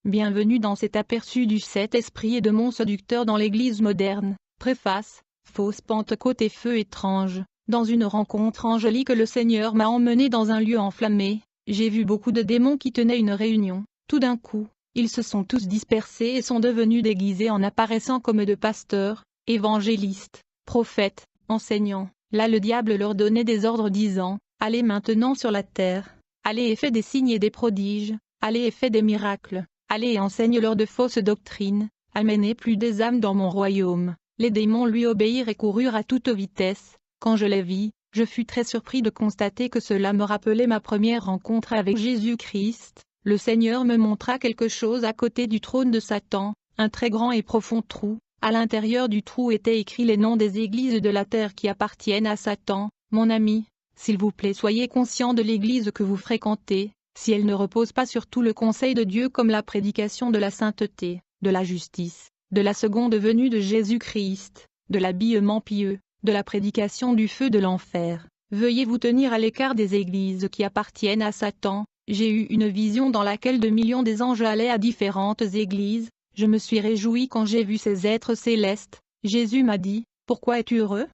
Bienvenue dans cet aperçu du Saint-Esprit et de mon séducteur dans l'Église moderne. Préface. Fausse Pentecôte et feu étrange. Dans une rencontre angélique, le Seigneur m'a emmené dans un lieu enflammé. J'ai vu beaucoup de démons qui tenaient une réunion. Tout d'un coup, ils se sont tous dispersés et sont devenus déguisés en apparaissant comme de pasteurs, évangélistes, prophètes, enseignants. Là le diable leur donnait des ordres disant, « Allez maintenant sur la terre, allez et faites des signes et des prodiges, allez et faites des miracles, allez et enseigne-leur de fausses doctrines, amenez plus des âmes dans mon royaume. » Les démons lui obéirent et coururent à toute vitesse. Quand je les vis, je fus très surpris de constater que cela me rappelait ma première rencontre avec Jésus-Christ. Le Seigneur me montra quelque chose à côté du trône de Satan, un très grand et profond trou. À l'intérieur du trou étaient écrits les noms des églises de la terre qui appartiennent à Satan. Mon ami, s'il vous plaît, soyez conscient de l'église que vous fréquentez, si elle ne repose pas sur tout le conseil de Dieu comme la prédication de la sainteté, de la justice, de la seconde venue de Jésus-Christ, de l'habillement pieux, de la prédication du feu de l'enfer. Veuillez vous tenir à l'écart des églises qui appartiennent à Satan. J'ai eu une vision dans laquelle 2 millions des anges allaient à différentes églises. Je me suis réjoui quand j'ai vu ces êtres célestes. Jésus m'a dit, « Pourquoi es-tu heureux ?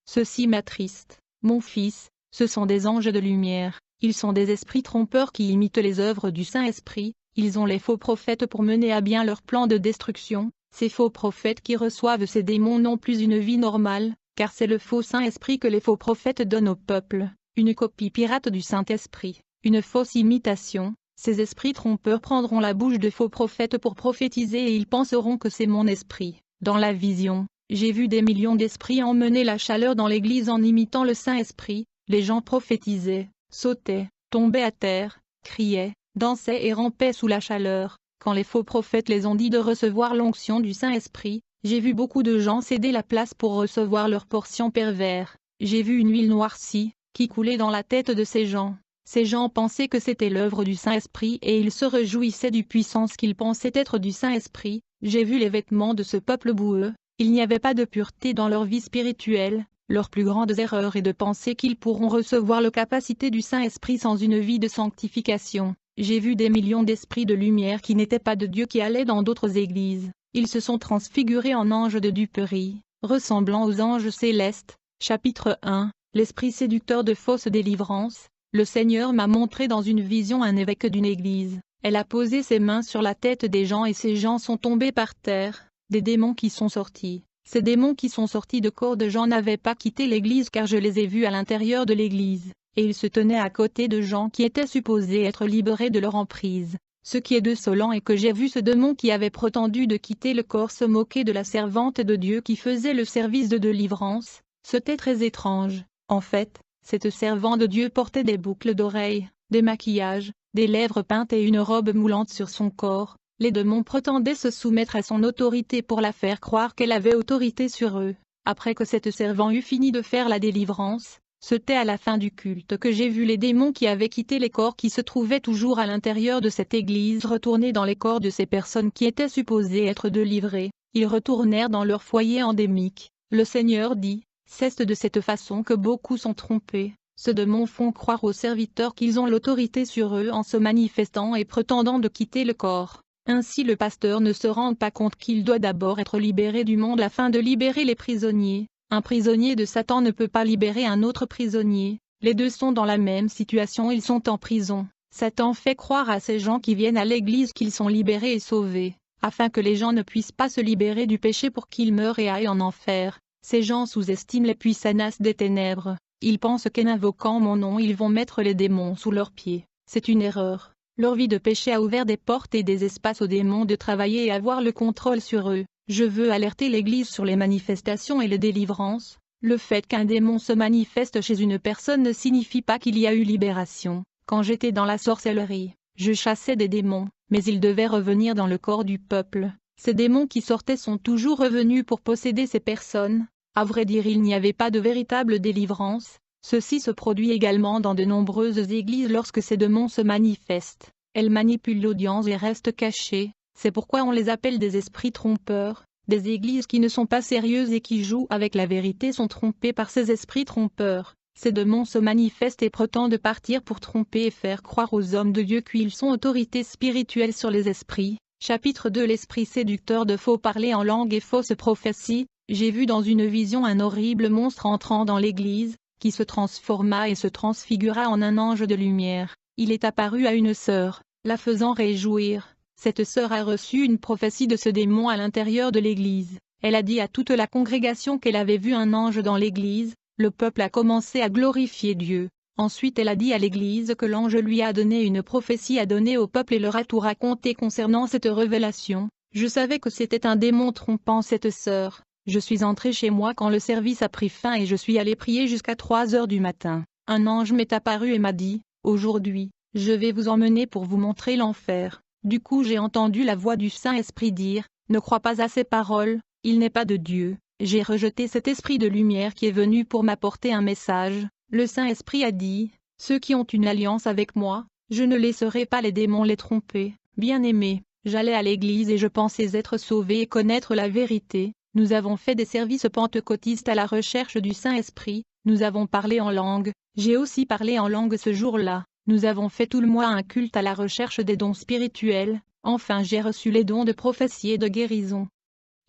Ceci m'attriste. Mon fils, ce sont des anges de lumière. Ils sont des esprits trompeurs qui imitent les œuvres du Saint-Esprit. Ils ont les faux prophètes pour mener à bien leur plan de destruction. Ces faux prophètes qui reçoivent ces démons n'ont plus une vie normale, car c'est le faux Saint-Esprit que les faux prophètes donnent au peuple, une copie pirate du Saint-Esprit, une fausse imitation. Ces esprits trompeurs prendront la bouche de faux prophètes pour prophétiser et ils penseront que c'est mon esprit. Dans la vision, j'ai vu des millions d'esprits emmener la chaleur dans l'église en imitant le Saint-Esprit. Les gens prophétisaient, sautaient, tombaient à terre, criaient, dansaient et rampaient sous la chaleur. Quand les faux prophètes les ont dit de recevoir l'onction du Saint-Esprit, j'ai vu beaucoup de gens céder la place pour recevoir leur portion pervers. J'ai vu une huile noircie, qui coulait dans la tête de ces gens. Ces gens pensaient que c'était l'œuvre du Saint-Esprit et ils se réjouissaient du puissance qu'ils pensaient être du Saint-Esprit. J'ai vu les vêtements de ce peuple boueux. Il n'y avait pas de pureté dans leur vie spirituelle. Leur plus grande erreur est de penser qu'ils pourront recevoir la capacité du Saint-Esprit sans une vie de sanctification. J'ai vu des millions d'esprits de lumière qui n'étaient pas de Dieu qui allaient dans d'autres églises. Ils se sont transfigurés en anges de duperie, ressemblant aux anges célestes. Chapitre 1. L'esprit séducteur de fausse délivrance. Le Seigneur m'a montré dans une vision un évêque d'une église. Elle a posé ses mains sur la tête des gens et ces gens sont tombés par terre. Des démons qui sont sortis. Ces démons qui sont sortis de corps de gens n'avaient pas quitté l'église car je les ai vus à l'intérieur de l'église, et ils se tenaient à côté de gens qui étaient supposés être libérés de leur emprise. Ce qui est désolant est que j'ai vu ce démon qui avait prétendu de quitter le corps se moquer de la servante de Dieu qui faisait le service de délivrance. C'était très étrange. En fait, cette servante de Dieu portait des boucles d'oreilles, des maquillages, des lèvres peintes et une robe moulante sur son corps. Les démons prétendaient se soumettre à son autorité pour la faire croire qu'elle avait autorité sur eux. Après que cette servante eut fini de faire la délivrance, c'était à la fin du culte que j'ai vu les démons qui avaient quitté les corps qui se trouvaient toujours à l'intérieur de cette église retourner dans les corps de ces personnes qui étaient supposées être délivrées. Ils retournèrent dans leur foyer endémique. Le Seigneur dit, « C'est de cette façon que beaucoup sont trompés. Ces démons font croire aux serviteurs qu'ils ont l'autorité sur eux en se manifestant et prétendant de quitter le corps. Ainsi le pasteur ne se rend pas compte qu'il doit d'abord être libéré du monde afin de libérer les prisonniers. Un prisonnier de Satan ne peut pas libérer un autre prisonnier. Les deux sont dans la même situation, ils sont en prison. Satan fait croire à ces gens qui viennent à l'église qu'ils sont libérés et sauvés, afin que les gens ne puissent pas se libérer du péché pour qu'ils meurent et aillent en enfer. Ces gens sous-estiment les puissances des ténèbres. Ils pensent qu'en invoquant mon nom ils vont mettre les démons sous leurs pieds. C'est une erreur. Leur vie de péché a ouvert des portes et des espaces aux démons de travailler et avoir le contrôle sur eux. Je veux alerter l'Église sur les manifestations et les délivrances. Le fait qu'un démon se manifeste chez une personne ne signifie pas qu'il y a eu libération. Quand j'étais dans la sorcellerie, je chassais des démons, mais ils devaient revenir dans le corps du peuple. Ces démons qui sortaient sont toujours revenus pour posséder ces personnes. À vrai dire, il n'y avait pas de véritable délivrance. Ceci se produit également dans de nombreuses églises lorsque ces démons se manifestent. Elles manipulent l'audience et restent cachées. C'est pourquoi on les appelle des esprits trompeurs. Des églises qui ne sont pas sérieuses et qui jouent avec la vérité sont trompées par ces esprits trompeurs. Ces démons se manifestent et prétendent partir pour tromper et faire croire aux hommes de Dieu qu'ils sont autorités spirituelles sur les esprits. Chapitre 2 L'esprit séducteur de faux parler en langue et fausse prophétie. J'ai vu dans une vision un horrible monstre entrant dans l'église, qui se transforma et se transfigura en un ange de lumière. Il est apparu à une sœur, la faisant réjouir. Cette sœur a reçu une prophétie de ce démon à l'intérieur de l'église. Elle a dit à toute la congrégation qu'elle avait vu un ange dans l'église. Le peuple a commencé à glorifier Dieu. Ensuite elle a dit à l'église que l'ange lui a donné une prophétie à donner au peuple et leur a tout raconté concernant cette révélation. Je savais que c'était un démon trompant cette sœur. Je suis entré chez moi quand le service a pris fin et je suis allé prier jusqu'à 3 heures du matin. Un ange m'est apparu et m'a dit, « Aujourd'hui, je vais vous emmener pour vous montrer l'enfer. » Du coup j'ai entendu la voix du Saint-Esprit dire, « Ne crois pas à ces paroles, il n'est pas de Dieu. » J'ai rejeté cet esprit de lumière qui est venu pour m'apporter un message. Le Saint-Esprit a dit, « Ceux qui ont une alliance avec moi, je ne laisserai pas les démons les tromper. » Bien-aimé, j'allais à l'église et je pensais être sauvé et connaître la vérité. Nous avons fait des services pentecôtistes à la recherche du Saint-Esprit, nous avons parlé en langue, j'ai aussi parlé en langue ce jour-là. Nous avons fait tout le mois un culte à la recherche des dons spirituels, enfin j'ai reçu les dons de prophétie et de guérison.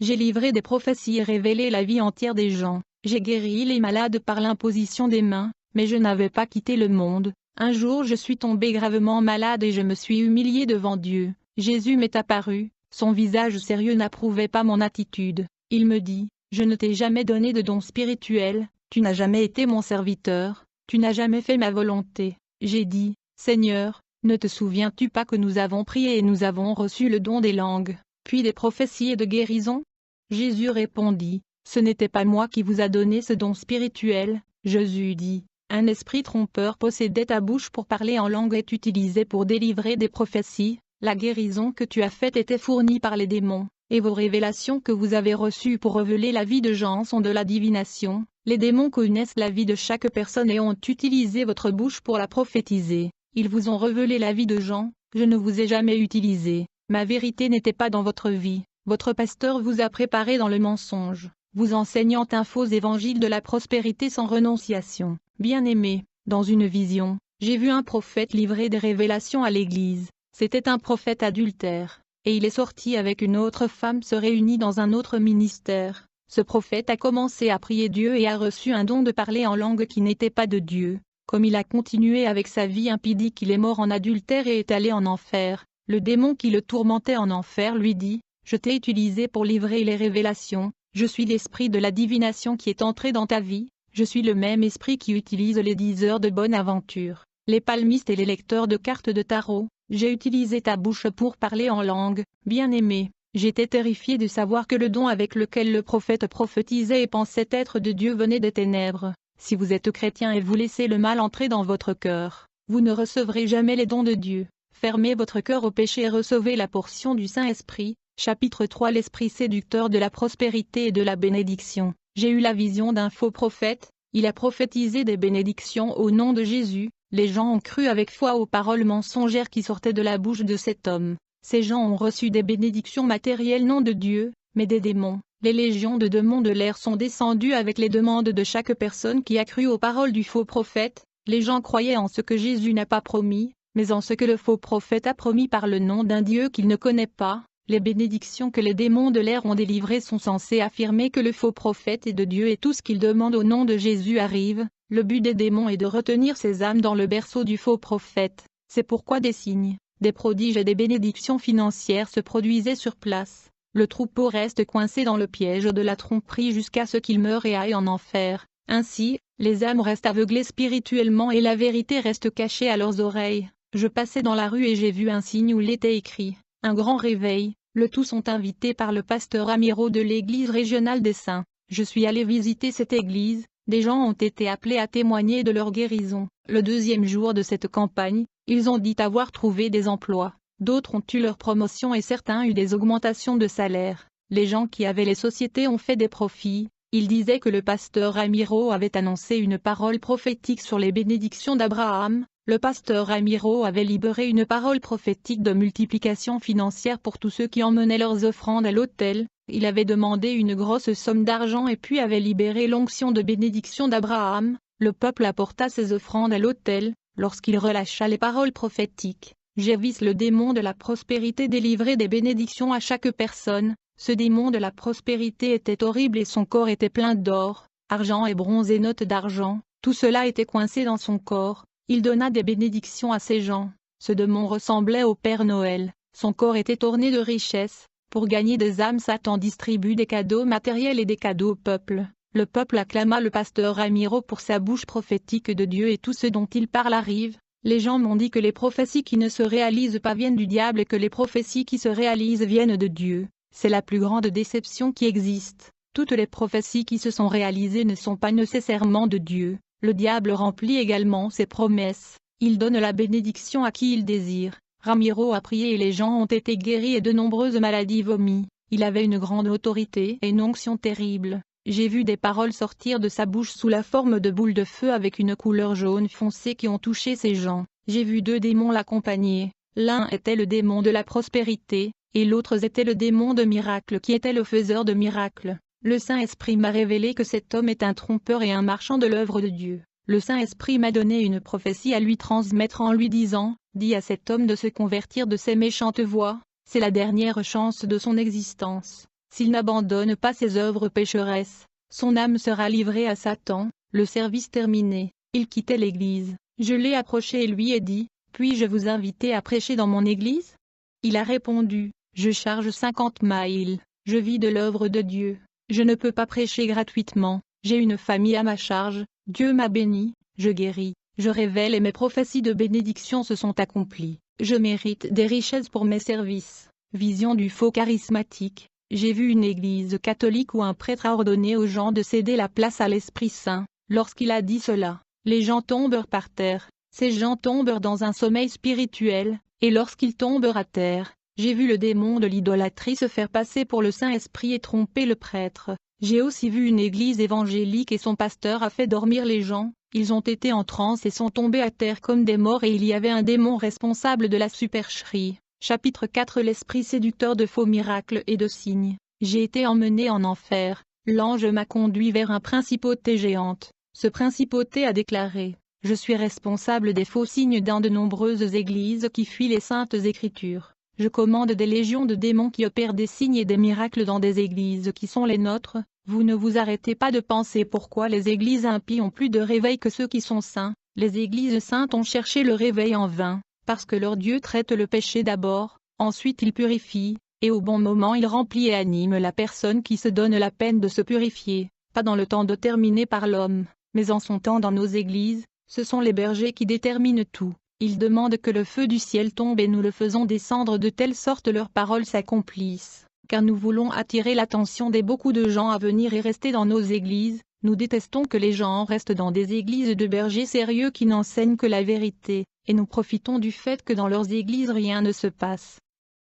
J'ai livré des prophéties et révélé la vie entière des gens. J'ai guéri les malades par l'imposition des mains, mais je n'avais pas quitté le monde. Un jour je suis tombé gravement malade et je me suis humilié devant Dieu. Jésus m'est apparu, son visage sérieux n'approuvait pas mon attitude. Il me dit, « Je ne t'ai jamais donné de don spirituel, tu n'as jamais été mon serviteur, tu n'as jamais fait ma volonté. » J'ai dit, « Seigneur, ne te souviens-tu pas que nous avons prié et nous avons reçu le don des langues, puis des prophéties et de guérison ?» Jésus répondit, « Ce n'était pas moi qui vous a donné ce don spirituel. » Jésus dit, « Un esprit trompeur possédait ta bouche pour parler en langue est utilisé pour délivrer des prophéties. La guérison que tu as faite était fournie par les démons, et vos révélations que vous avez reçues pour révéler la vie de gens sont de la divination. Les démons connaissent la vie de chaque personne et ont utilisé votre bouche pour la prophétiser. Ils vous ont révélé la vie de gens, je ne vous ai jamais utilisé. Ma vérité n'était pas dans votre vie. Votre pasteur vous a préparé dans le mensonge, vous enseignant un faux évangile de la prospérité sans renonciation. Bien-aimé, dans une vision, j'ai vu un prophète livrer des révélations à l'église. C'était un prophète adultère, et il est sorti avec une autre femme se réunit dans un autre ministère. Ce prophète a commencé à prier Dieu et a reçu un don de parler en langue qui n'était pas de Dieu. Comme il a continué avec sa vie impie qu'il est mort en adultère et est allé en enfer, le démon qui le tourmentait en enfer lui dit, « Je t'ai utilisé pour livrer les révélations, je suis l'esprit de la divination qui est entré dans ta vie, je suis le même esprit qui utilise les 10 heures de bonne aventure, les palmistes et les lecteurs de cartes de tarot, j'ai utilisé ta bouche pour parler en langue, bien-aimé. » J'étais terrifié de savoir que le don avec lequel le prophète prophétisait et pensait être de Dieu venait des ténèbres. Si vous êtes chrétien et vous laissez le mal entrer dans votre cœur, vous ne recevrez jamais les dons de Dieu. Fermez votre cœur au péché et recevez la portion du Saint-Esprit. Chapitre 3 L'esprit séducteur de la prospérité et de la bénédiction. J'ai eu la vision d'un faux prophète, il a prophétisé des bénédictions au nom de Jésus. Les gens ont cru avec foi aux paroles mensongères qui sortaient de la bouche de cet homme. Ces gens ont reçu des bénédictions matérielles non de Dieu, mais des démons. Les légions de démons de l'air sont descendues avec les demandes de chaque personne qui a cru aux paroles du faux prophète. Les gens croyaient en ce que Jésus n'a pas promis, mais en ce que le faux prophète a promis par le nom d'un Dieu qu'il ne connaît pas. Les bénédictions que les démons de l'air ont délivrées sont censées affirmer que le faux prophète est de Dieu et tout ce qu'il demande au nom de Jésus arrive. Le but des démons est de retenir ces âmes dans le berceau du faux prophète. C'est pourquoi des signes, des prodiges et des bénédictions financières se produisaient sur place. Le troupeau reste coincé dans le piège de la tromperie jusqu'à ce qu'il meure et aille en enfer. Ainsi, les âmes restent aveuglées spirituellement et la vérité reste cachée à leurs oreilles. Je passais dans la rue et j'ai vu un signe où il était écrit « Un grand réveil ». Le tout sont invités par le pasteur Amiro de l'église régionale des Saints. Je suis allé visiter cette église, des gens ont été appelés à témoigner de leur guérison. Le deuxième jour de cette campagne, ils ont dit avoir trouvé des emplois. D'autres ont eu leur promotion et certains eu des augmentations de salaire. Les gens qui avaient les sociétés ont fait des profits. Ils disaient que le pasteur Amiro avait annoncé une parole prophétique sur les bénédictions d'Abraham. Le pasteur Amiro avait libéré une parole prophétique de multiplication financière pour tous ceux qui emmenaient leurs offrandes à l'autel. Il avait demandé une grosse somme d'argent et puis avait libéré l'onction de bénédiction d'Abraham. Le peuple apporta ses offrandes à l'autel. Lorsqu'il relâcha les paroles prophétiques, J'ai vu le démon de la prospérité délivrer des bénédictions à chaque personne. Ce démon de la prospérité était horrible et son corps était plein d'or, argent et bronze et notes d'argent. Tout cela était coincé dans son corps. Il donna des bénédictions à ces gens. Ce démon ressemblait au Père Noël. Son corps était orné de richesses. Pour gagner des âmes, Satan distribue des cadeaux matériels et des cadeaux au peuple. Le peuple acclama le pasteur Ramiro pour sa bouche prophétique de Dieu et tout ce dont il parle arrive. Les gens m'ont dit que les prophéties qui ne se réalisent pas viennent du diable et que les prophéties qui se réalisent viennent de Dieu. C'est la plus grande déception qui existe. Toutes les prophéties qui se sont réalisées ne sont pas nécessairement de Dieu. Le diable remplit également ses promesses. Il donne la bénédiction à qui il désire. Ramiro a prié et les gens ont été guéris et de nombreuses maladies vomies. Il avait une grande autorité et une onction terrible. J'ai vu des paroles sortir de sa bouche sous la forme de boules de feu avec une couleur jaune foncé qui ont touché ces gens. J'ai vu 2 démons l'accompagner. L'un était le démon de la prospérité, et l'autre était le démon de miracle qui était le faiseur de miracles. Le Saint-Esprit m'a révélé que cet homme est un trompeur et un marchand de l'œuvre de Dieu. Le Saint-Esprit m'a donné une prophétie à lui transmettre en lui disant, « Dis à cet homme de se convertir de ses méchantes voies, c'est la dernière chance de son existence. S'il n'abandonne pas ses œuvres pécheresses, son âme sera livrée à Satan. » Le service terminé, il quittait l'église. Je l'ai approché et lui ai dit, « Puis-je vous inviter à prêcher dans mon église ?» Il a répondu, « Je charge 50 mailles, je vis de l'œuvre de Dieu. Je ne peux pas prêcher gratuitement, j'ai une famille à ma charge, Dieu m'a béni, je guéris, je révèle et mes prophéties de bénédiction se sont accomplies. Je mérite des richesses pour mes services. » Vision du faux charismatique. J'ai vu une église catholique où un prêtre a ordonné aux gens de céder la place à l'Esprit Saint. Lorsqu'il a dit cela, les gens tombèrent par terre. Ces gens tombèrent dans un sommeil spirituel, et lorsqu'ils tombèrent à terre, j'ai vu le démon de l'idolâtrie se faire passer pour le Saint-Esprit et tromper le prêtre. J'ai aussi vu une église évangélique et son pasteur a fait dormir les gens. Ils ont été en transe et sont tombés à terre comme des morts et il y avait un démon responsable de la supercherie. Chapitre 4 L'esprit séducteur de faux miracles et de signes. J'ai été emmené en enfer. L'ange m'a conduit vers une principauté géante. Ce principauté a déclaré, « Je suis responsable des faux signes dans de nombreuses églises qui fuient les saintes écritures. Je commande des légions de démons qui opèrent des signes et des miracles dans des églises qui sont les nôtres. Vous ne vous arrêtez pas de penser pourquoi les églises impies ont plus de réveil que ceux qui sont saints. Les églises saintes ont cherché le réveil en vain. Parce que leur Dieu traite le péché d'abord, ensuite il purifie, et au bon moment il remplit et anime la personne qui se donne la peine de se purifier, pas dans le temps déterminé par l'homme, mais en son temps dans nos églises. Ce sont les bergers qui déterminent tout. Ils demandent que le feu du ciel tombe et nous le faisons descendre de telle sorte leurs paroles s'accomplissent. Car nous voulons attirer l'attention des beaucoup de gens à venir et rester dans nos églises. Nous détestons que les gens restent dans des églises de bergers sérieux qui n'enseignent que la vérité, et nous profitons du fait que dans leurs églises rien ne se passe.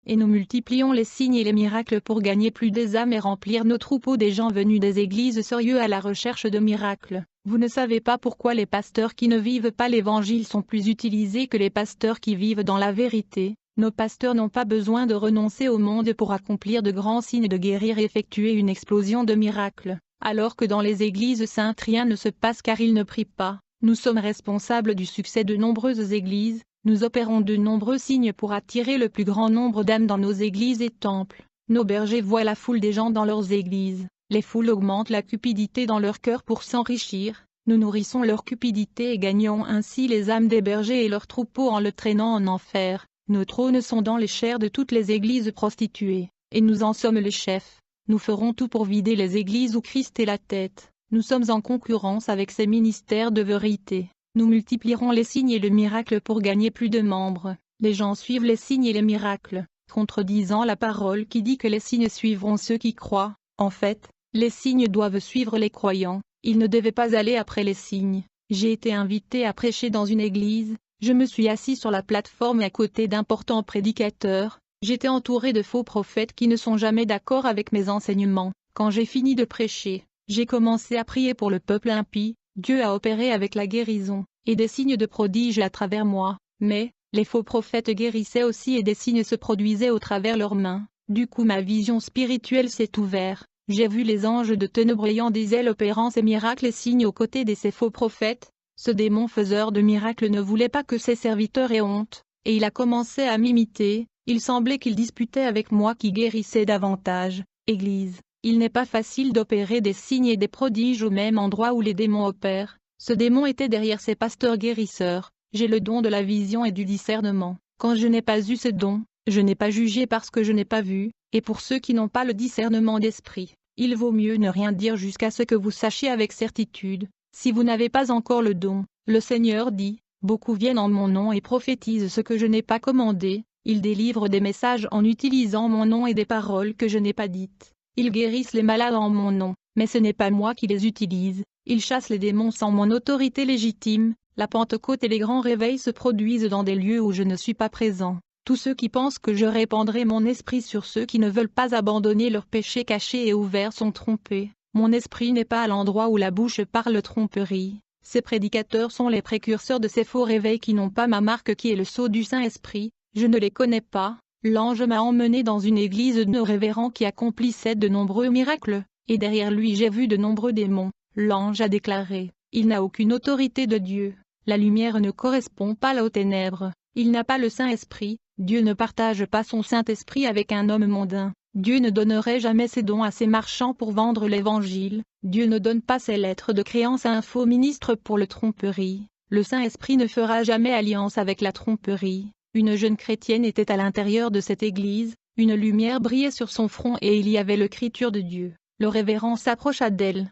Et nous multiplions les signes et les miracles pour gagner plus des âmes et remplir nos troupeaux des gens venus des églises sérieux à la recherche de miracles. Vous ne savez pas pourquoi les pasteurs qui ne vivent pas l'évangile sont plus utilisés que les pasteurs qui vivent dans la vérité. Nos pasteurs n'ont pas besoin de renoncer au monde pour accomplir de grands signes de guérir et effectuer une explosion de miracles. Alors que dans les églises saintes rien ne se passe car ils ne prient pas. Nous sommes responsables du succès de nombreuses églises, nous opérons de nombreux signes pour attirer le plus grand nombre d'âmes dans nos églises et temples. Nos bergers voient la foule des gens dans leurs églises, les foules augmentent la cupidité dans leur cœur pour s'enrichir, nous nourrissons leur cupidité et gagnons ainsi les âmes des bergers et leurs troupeaux en le traînant en enfer. Nos trônes sont dans les chairs de toutes les églises prostituées, et nous en sommes les chefs. Nous ferons tout pour vider les églises où Christ est la tête. Nous sommes en concurrence avec ces ministères de vérité. Nous multiplierons les signes et le miracle pour gagner plus de membres. Les gens suivent les signes et les miracles, contredisant la parole qui dit que les signes suivront ceux qui croient. En fait, les signes doivent suivre les croyants. Ils ne devaient pas aller après les signes. J'ai été invité à prêcher dans une église. Je me suis assis sur la plateforme à côté d'importants prédicateurs. J'étais entouré de faux prophètes qui ne sont jamais d'accord avec mes enseignements. Quand j'ai fini de prêcher, j'ai commencé à prier pour le peuple impie. Dieu a opéré avec la guérison, et des signes de prodiges à travers moi. Mais, les faux prophètes guérissaient aussi et des signes se produisaient au travers leurs mains. Du coup ma vision spirituelle s'est ouverte. J'ai vu les anges de ténèbres ayant des ailes opérant ces miracles et signes aux côtés de ces faux prophètes. Ce démon faiseur de miracles ne voulait pas que ses serviteurs aient honte. et il a commencé à m'imiter. Il semblait qu'il disputait avec moi qui guérissait davantage. Église, il n'est pas facile d'opérer des signes et des prodiges au même endroit où les démons opèrent. Ce démon était derrière ces pasteurs guérisseurs. J'ai le don de la vision et du discernement. Quand je n'ai pas eu ce don, je n'ai pas jugé parce que je n'ai pas vu, et pour ceux qui n'ont pas le discernement d'esprit, il vaut mieux ne rien dire jusqu'à ce que vous sachiez avec certitude. Si vous n'avez pas encore le don, le Seigneur dit, beaucoup viennent en mon nom et prophétisent ce que je n'ai pas commandé. Ils délivrent des messages en utilisant mon nom et des paroles que je n'ai pas dites. Ils guérissent les malades en mon nom, mais ce n'est pas moi qui les utilise. Ils chassent les démons sans mon autorité légitime. La Pentecôte et les grands réveils se produisent dans des lieux où je ne suis pas présent. Tous ceux qui pensent que je répandrai mon esprit sur ceux qui ne veulent pas abandonner leurs péchés cachés et ouverts sont trompés. Mon esprit n'est pas à l'endroit où la bouche parle tromperie. Ces prédicateurs sont les précurseurs de ces faux réveils qui n'ont pas ma marque qui est le sceau du Saint-Esprit. Je ne les connais pas. L'ange m'a emmené dans une église de révérends qui accomplissait de nombreux miracles, et derrière lui j'ai vu de nombreux démons. L'ange a déclaré, il n'a aucune autorité de Dieu. La lumière ne correspond pas aux ténèbres. Il n'a pas le Saint-Esprit. Dieu ne partage pas son Saint-Esprit avec un homme mondain. Dieu ne donnerait jamais ses dons à ses marchands pour vendre l'Évangile. Dieu ne donne pas ses lettres de créance à un faux ministre pour le tromperie. Le Saint-Esprit ne fera jamais alliance avec la tromperie. Une jeune chrétienne était à l'intérieur de cette église, une lumière brillait sur son front et il y avait l'écriture de Dieu. Le révérend s'approcha d'elle.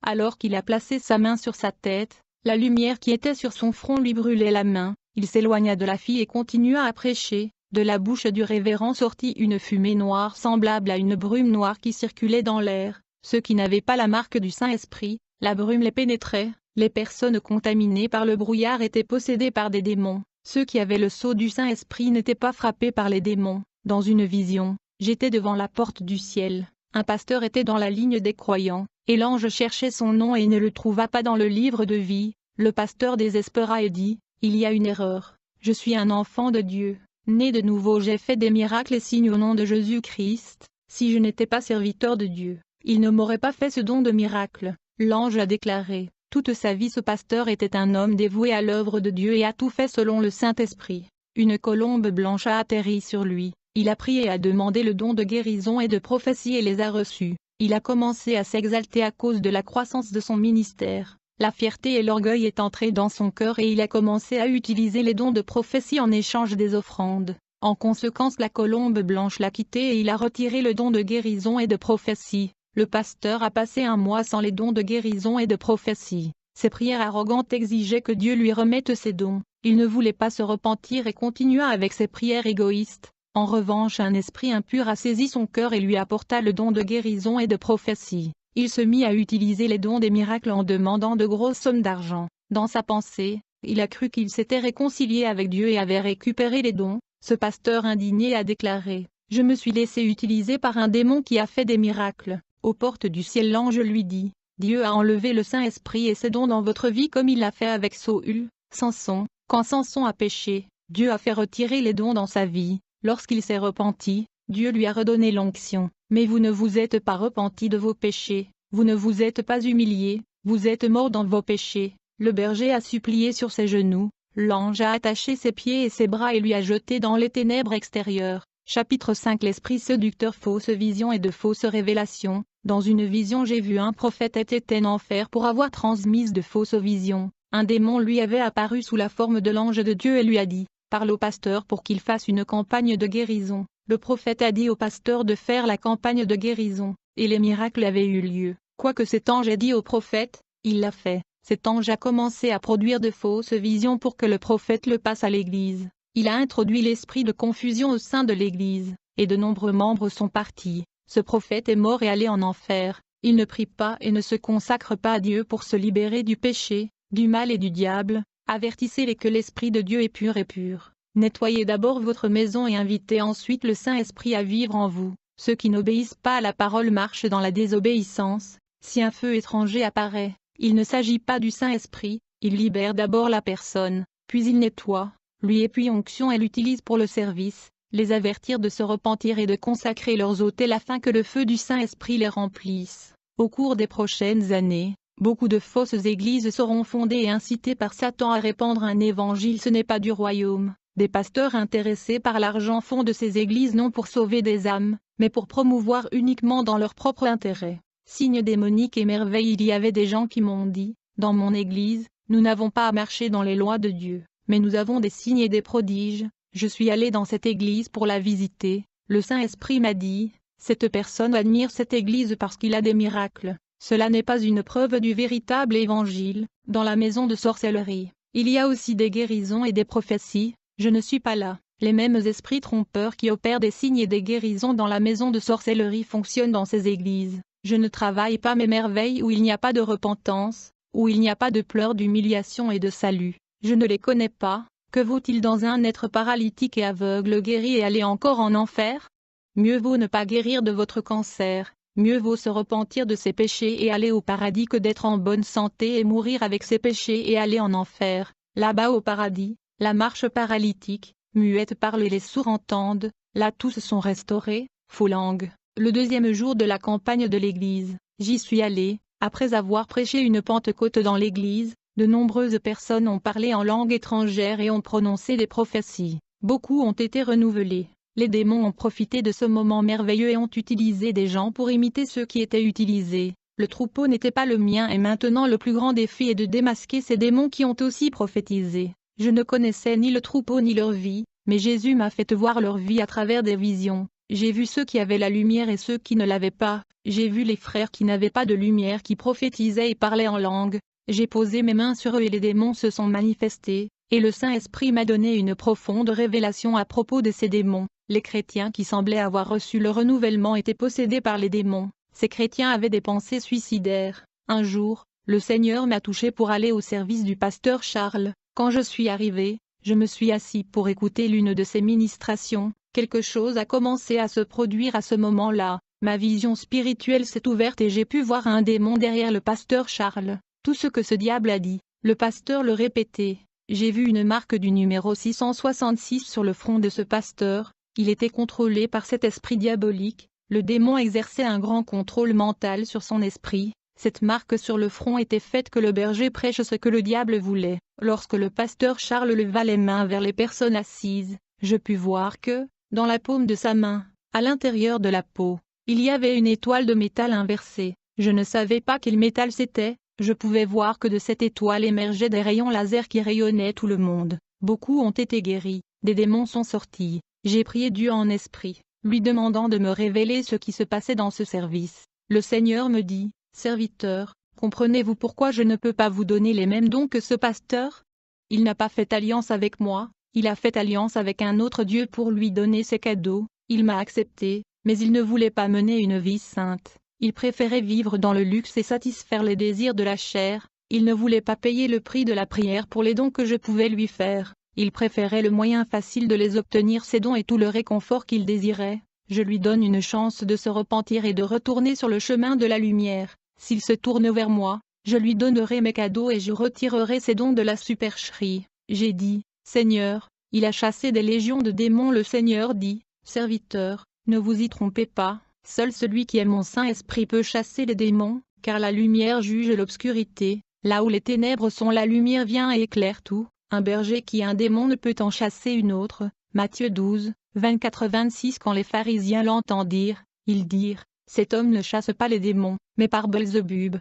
Alors qu'il a placé sa main sur sa tête, la lumière qui était sur son front lui brûlait la main. Il s'éloigna de la fille et continua à prêcher. De la bouche du révérend sortit une fumée noire semblable à une brume noire qui circulait dans l'air. Ceux qui n'avaient pas la marque du Saint-Esprit, la brume les pénétrait. Les personnes contaminées par le brouillard étaient possédées par des démons. Ceux qui avaient le sceau du Saint-Esprit n'étaient pas frappés par les démons. Dans une vision, j'étais devant la porte du ciel. Un pasteur était dans la ligne des croyants, et l'ange cherchait son nom et ne le trouva pas dans le livre de vie. Le pasteur désespéra et dit, « Il y a une erreur. Je suis un enfant de Dieu. Né de nouveau j'ai fait des miracles et signes au nom de Jésus-Christ. Si je n'étais pas serviteur de Dieu, il ne m'aurait pas fait ce don de miracle. » L'ange a déclaré. Toute sa vie ce pasteur était un homme dévoué à l'œuvre de Dieu et a tout fait selon le Saint-Esprit. Une colombe blanche a atterri sur lui. Il a prié et a demandé le don de guérison et de prophétie et les a reçus. Il a commencé à s'exalter à cause de la croissance de son ministère. La fierté et l'orgueil est entré dans son cœur et il a commencé à utiliser les dons de prophétie en échange des offrandes. En conséquence la colombe blanche l'a quitté et il a retiré le don de guérison et de prophétie. Le pasteur a passé un mois sans les dons de guérison et de prophétie. Ses prières arrogantes exigeaient que Dieu lui remette ses dons. Il ne voulait pas se repentir et continua avec ses prières égoïstes. En revanche un esprit impur a saisi son cœur et lui apporta le don de guérison et de prophétie. Il se mit à utiliser les dons des miracles en demandant de grosses sommes d'argent. Dans sa pensée, il a cru qu'il s'était réconcilié avec Dieu et avait récupéré les dons. Ce pasteur indigné a déclaré, « Je me suis laissé utiliser par un démon qui a fait des miracles. » Aux portes du ciel l'ange lui dit, « Dieu a enlevé le Saint-Esprit et ses dons dans votre vie comme il l'a fait avec Saül, Samson. Quand Samson a péché, Dieu a fait retirer les dons dans sa vie. Lorsqu'il s'est repenti, Dieu lui a redonné l'onction. Mais vous ne vous êtes pas repenti de vos péchés, vous ne vous êtes pas humilié, vous êtes mort dans vos péchés. » Le berger a supplié sur ses genoux, l'ange a attaché ses pieds et ses bras et lui a jeté dans les ténèbres extérieures. Chapitre 5 L'esprit séducteur. Fausse vision et de fausses révélations. Dans une vision j'ai vu un prophète était en enfer pour avoir transmis de fausses visions. Un démon lui avait apparu sous la forme de l'ange de Dieu et lui a dit, « Parle au pasteur pour qu'il fasse une campagne de guérison. » Le prophète a dit au pasteur de faire la campagne de guérison, et les miracles avaient eu lieu. Quoique cet ange ait dit au prophète, il l'a fait. Cet ange a commencé à produire de fausses visions pour que le prophète le passe à l'Église. Il a introduit l'esprit de confusion au sein de l'Église, et de nombreux membres sont partis. Ce prophète est mort et allé en enfer. Il ne prie pas et ne se consacre pas à Dieu pour se libérer du péché, du mal et du diable. Avertissez-les que l'Esprit de Dieu est pur et pur. Nettoyez d'abord votre maison et invitez ensuite le Saint-Esprit à vivre en vous. Ceux qui n'obéissent pas à la parole marchent dans la désobéissance. Si un feu étranger apparaît, il ne s'agit pas du Saint-Esprit, il libère d'abord la personne, puis il nettoie, lui et puis onction elle l'utilise pour le service, les avertir de se repentir et de consacrer leurs autels afin que le feu du Saint-Esprit les remplisse. Au cours des prochaines années, beaucoup de fausses églises seront fondées et incitées par Satan à répandre un évangile. Ce n'est pas du royaume. Des pasteurs intéressés par l'argent font de ces églises non pour sauver des âmes, mais pour promouvoir uniquement dans leur propre intérêt. Signe démonique et merveille. Il y avait des gens qui m'ont dit, dans mon église, nous n'avons pas à marcher dans les lois de Dieu, mais nous avons des signes et des prodiges. Je suis allé dans cette église pour la visiter. Le Saint-Esprit m'a dit, cette personne admire cette église parce qu'il a des miracles. Cela n'est pas une preuve du véritable évangile. Dans la maison de sorcellerie, il y a aussi des guérisons et des prophéties. Je ne suis pas là. Les mêmes esprits trompeurs qui opèrent des signes et des guérisons dans la maison de sorcellerie fonctionnent dans ces églises. Je ne travaille pas mes merveilles où il n'y a pas de repentance, où il n'y a pas de pleurs d'humiliation et de salut. Je ne les connais pas. Que vaut-il dans un être paralytique et aveugle guéri et aller encore en enfer? Mieux vaut ne pas guérir de votre cancer, mieux vaut se repentir de ses péchés et aller au paradis que d'être en bonne santé et mourir avec ses péchés et aller en enfer. Là-bas au paradis, la marche paralytique, muette parle et les sourds entendent, là tous sont restaurés, faux langue. Le deuxième jour de la campagne de l'église, j'y suis allé, après avoir prêché une Pentecôte dans l'église. De nombreuses personnes ont parlé en langue étrangère et ont prononcé des prophéties. Beaucoup ont été renouvelés. Les démons ont profité de ce moment merveilleux et ont utilisé des gens pour imiter ceux qui étaient utilisés. Le troupeau n'était pas le mien et maintenant le plus grand défi est de démasquer ces démons qui ont aussi prophétisé. Je ne connaissais ni le troupeau ni leur vie, mais Jésus m'a fait voir leur vie à travers des visions. J'ai vu ceux qui avaient la lumière et ceux qui ne l'avaient pas. J'ai vu les frères qui n'avaient pas de lumière qui prophétisaient et parlaient en langue. J'ai posé mes mains sur eux et les démons se sont manifestés, et le Saint-Esprit m'a donné une profonde révélation à propos de ces démons. Les chrétiens qui semblaient avoir reçu le renouvellement étaient possédés par les démons. Ces chrétiens avaient des pensées suicidaires. Un jour, le Seigneur m'a touché pour aller au service du pasteur Charles. Quand je suis arrivé, je me suis assis pour écouter l'une de ses ministrations. Quelque chose a commencé à se produire à ce moment-là. Ma vision spirituelle s'est ouverte et j'ai pu voir un démon derrière le pasteur Charles. Tout ce que ce diable a dit, le pasteur le répétait. J'ai vu une marque du numéro 666 sur le front de ce pasteur. Il était contrôlé par cet esprit diabolique. Le démon exerçait un grand contrôle mental sur son esprit. Cette marque sur le front était faite que le berger prêche ce que le diable voulait. Lorsque le pasteur Charles leva les mains vers les personnes assises, je pus voir que, dans la paume de sa main, à l'intérieur de la peau, il y avait une étoile de métal inversée. Je ne savais pas quel métal c'était. Je pouvais voir que de cette étoile émergeaient des rayons laser qui rayonnaient tout le monde. Beaucoup ont été guéris, des démons sont sortis. J'ai prié Dieu en esprit, lui demandant de me révéler ce qui se passait dans ce service. Le Seigneur me dit, « Serviteur, comprenez-vous pourquoi je ne peux pas vous donner les mêmes dons que ce pasteur? Il n'a pas fait alliance avec moi, il a fait alliance avec un autre Dieu pour lui donner ses cadeaux. Il m'a accepté, mais il ne voulait pas mener une vie sainte. Il préférait vivre dans le luxe et satisfaire les désirs de la chair. Il ne voulait pas payer le prix de la prière pour les dons que je pouvais lui faire. Il préférait le moyen facile de les obtenir, ces dons et tout le réconfort qu'il désirait. Je lui donne une chance de se repentir et de retourner sur le chemin de la lumière. S'il se tourne vers moi, je lui donnerai mes cadeaux et je retirerai ses dons de la supercherie. J'ai dit, Seigneur, il a chassé des légions de démons. Le Seigneur dit, Serviteur, ne vous y trompez pas. Seul celui qui est mon Saint-Esprit peut chasser les démons, car la lumière juge l'obscurité. Là où les ténèbres sont, la lumière vient et éclaire tout. Un berger qui a un démon ne peut en chasser une autre. Matthieu 12, 24-26. Quand les pharisiens l'entendirent, ils dirent, cet homme ne chasse pas les démons, mais par Belzébub,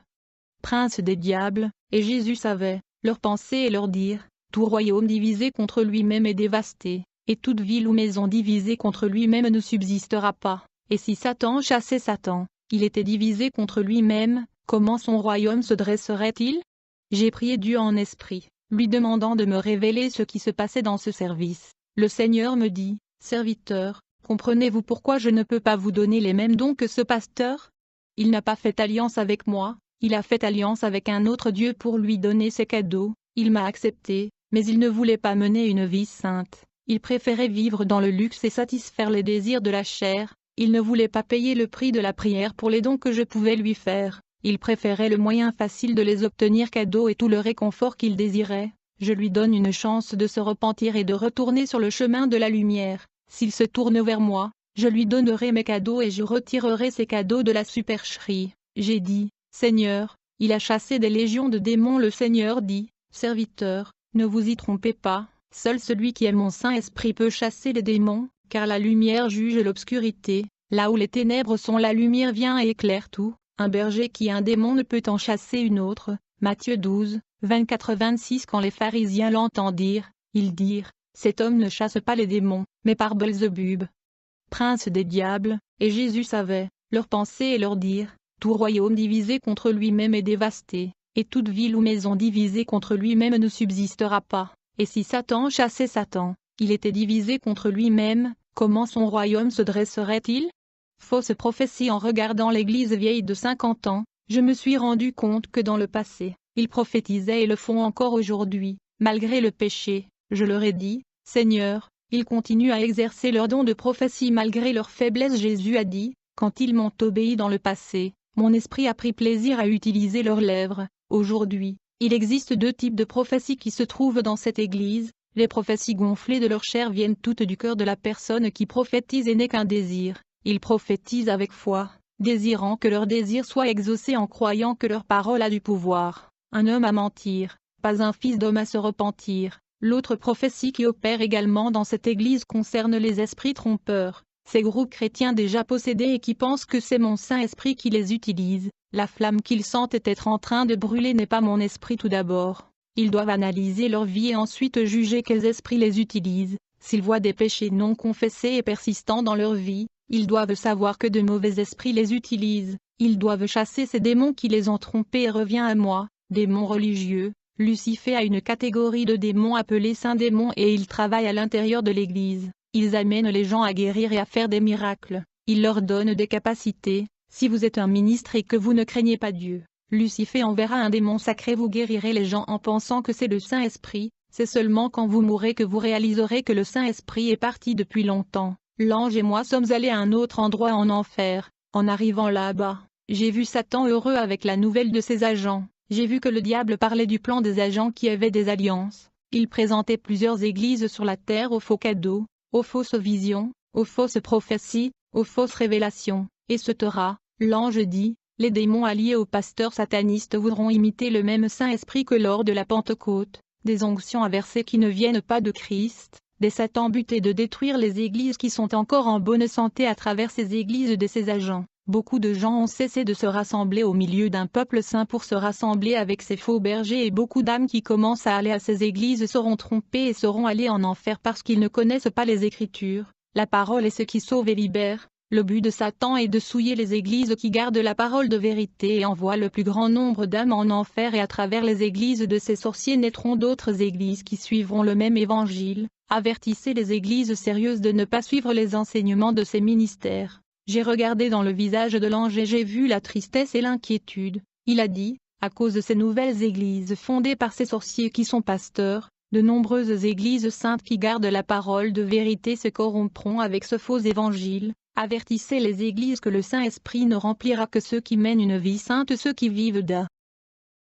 prince des diables. Et Jésus savait leurs pensées et leur dire, tout royaume divisé contre lui-même est dévasté, et toute ville ou maison divisée contre lui-même ne subsistera pas. Et si Satan chassait Satan, il était divisé contre lui-même, comment son royaume se dresserait-il? J'ai prié Dieu en esprit, lui demandant de me révéler ce qui se passait dans ce service. Le Seigneur me dit, Serviteur, comprenez-vous pourquoi je ne peux pas vous donner les mêmes dons que ce pasteur? Il n'a pas fait alliance avec moi, il a fait alliance avec un autre Dieu pour lui donner ses cadeaux. Il m'a accepté, mais il ne voulait pas mener une vie sainte. Il préférait vivre dans le luxe et satisfaire les désirs de la chair. Il ne voulait pas payer le prix de la prière pour les dons que je pouvais lui faire. Il préférait le moyen facile de les obtenir, cadeaux et tout le réconfort qu'il désirait. Je lui donne une chance de se repentir et de retourner sur le chemin de la lumière. S'il se tourne vers moi, je lui donnerai mes cadeaux et je retirerai ses cadeaux de la supercherie. J'ai dit, Seigneur, il a chassé des légions de démons. Le Seigneur dit, Serviteur, ne vous y trompez pas. Seul celui qui est mon Saint-Esprit peut chasser les démons, car la lumière juge l'obscurité, là où les ténèbres sont la lumière vient et éclaire tout. Un berger qui a un démon ne peut en chasser une autre. Matthieu 12, 24-26. Quand les pharisiens l'entendirent, ils dirent, cet homme ne chasse pas les démons, mais par Belzébub, prince des diables. Et Jésus savait leurs pensées et leur dire, tout royaume divisé contre lui-même est dévasté, et toute ville ou maison divisée contre lui-même ne subsistera pas. Et si Satan chassait Satan, il était divisé contre lui-même, comment son royaume se dresserait-il? Fausse prophétie. En regardant l'Église vieille de 50 ans, je me suis rendu compte que dans le passé, ils prophétisaient et le font encore aujourd'hui, malgré le péché. Je leur ai dit, Seigneur, ils continuent à exercer leur don de prophétie malgré leur faiblesse. Jésus a dit, quand ils m'ont obéi dans le passé, mon esprit a pris plaisir à utiliser leurs lèvres. Aujourd'hui, il existe 2 types de prophéties qui se trouvent dans cette Église. Les prophéties gonflées de leur chair viennent toutes du cœur de la personne qui prophétise et n'est qu'un désir. Ils prophétisent avec foi, désirant que leur désir soit exaucé en croyant que leur parole a du pouvoir. Un homme à mentir, pas un fils d'homme à se repentir. L'autre prophétie qui opère également dans cette Église concerne les esprits trompeurs. Ces groupes chrétiens déjà possédés et qui pensent que c'est mon Saint-Esprit qui les utilise. La flamme qu'ils sentent être en train de brûler n'est pas mon esprit tout d'abord. Ils doivent analyser leur vie et ensuite juger quels esprits les utilisent. S'ils voient des péchés non confessés et persistants dans leur vie, ils doivent savoir que de mauvais esprits les utilisent. Ils doivent chasser ces démons qui les ont trompés et revient à moi, démons religieux. Lucifer a une catégorie de démons appelés saints démons et ils travaillent à l'intérieur de l'Église. Ils amènent les gens à guérir et à faire des miracles. Ils leur donnent des capacités. Si vous êtes un ministre et que vous ne craignez pas Dieu, Lucifer enverra un démon sacré. Vous guérirez les gens en pensant que c'est le Saint-Esprit. C'est seulement quand vous mourrez que vous réaliserez que le Saint-Esprit est parti depuis longtemps. L'ange et moi sommes allés à un autre endroit en enfer. En arrivant là-bas, j'ai vu Satan heureux avec la nouvelle de ses agents. J'ai vu que le diable parlait du plan des agents qui avaient des alliances. Il présentait plusieurs églises sur la terre aux faux cadeaux, aux fausses visions, aux fausses prophéties, aux fausses révélations. Et ce Torah, l'ange dit, les démons alliés aux pasteurs satanistes voudront imiter le même Saint-Esprit que lors de la Pentecôte, des onctions inversées qui ne viennent pas de Christ. Des Satans butés de détruire les églises qui sont encore en bonne santé à travers ces églises de ces agents. Beaucoup de gens ont cessé de se rassembler au milieu d'un peuple saint pour se rassembler avec ces faux bergers et beaucoup d'âmes qui commencent à aller à ces églises seront trompées et seront allées en enfer parce qu'ils ne connaissent pas les Écritures. La parole est ce qui sauve et libère. Le but de Satan est de souiller les églises qui gardent la parole de vérité et envoient le plus grand nombre d'âmes en enfer et à travers les églises de ces sorciers naîtront d'autres églises qui suivront le même évangile. Avertissez les églises sérieuses de ne pas suivre les enseignements de ces ministères. J'ai regardé dans le visage de l'ange et j'ai vu la tristesse et l'inquiétude. Il a dit, à cause de ces nouvelles églises fondées par ces sorciers qui sont pasteurs, de nombreuses églises saintes qui gardent la parole de vérité se corrompront avec ce faux évangile. Avertissez les églises que le Saint-Esprit ne remplira que ceux qui mènent une vie sainte, ceux qui vivent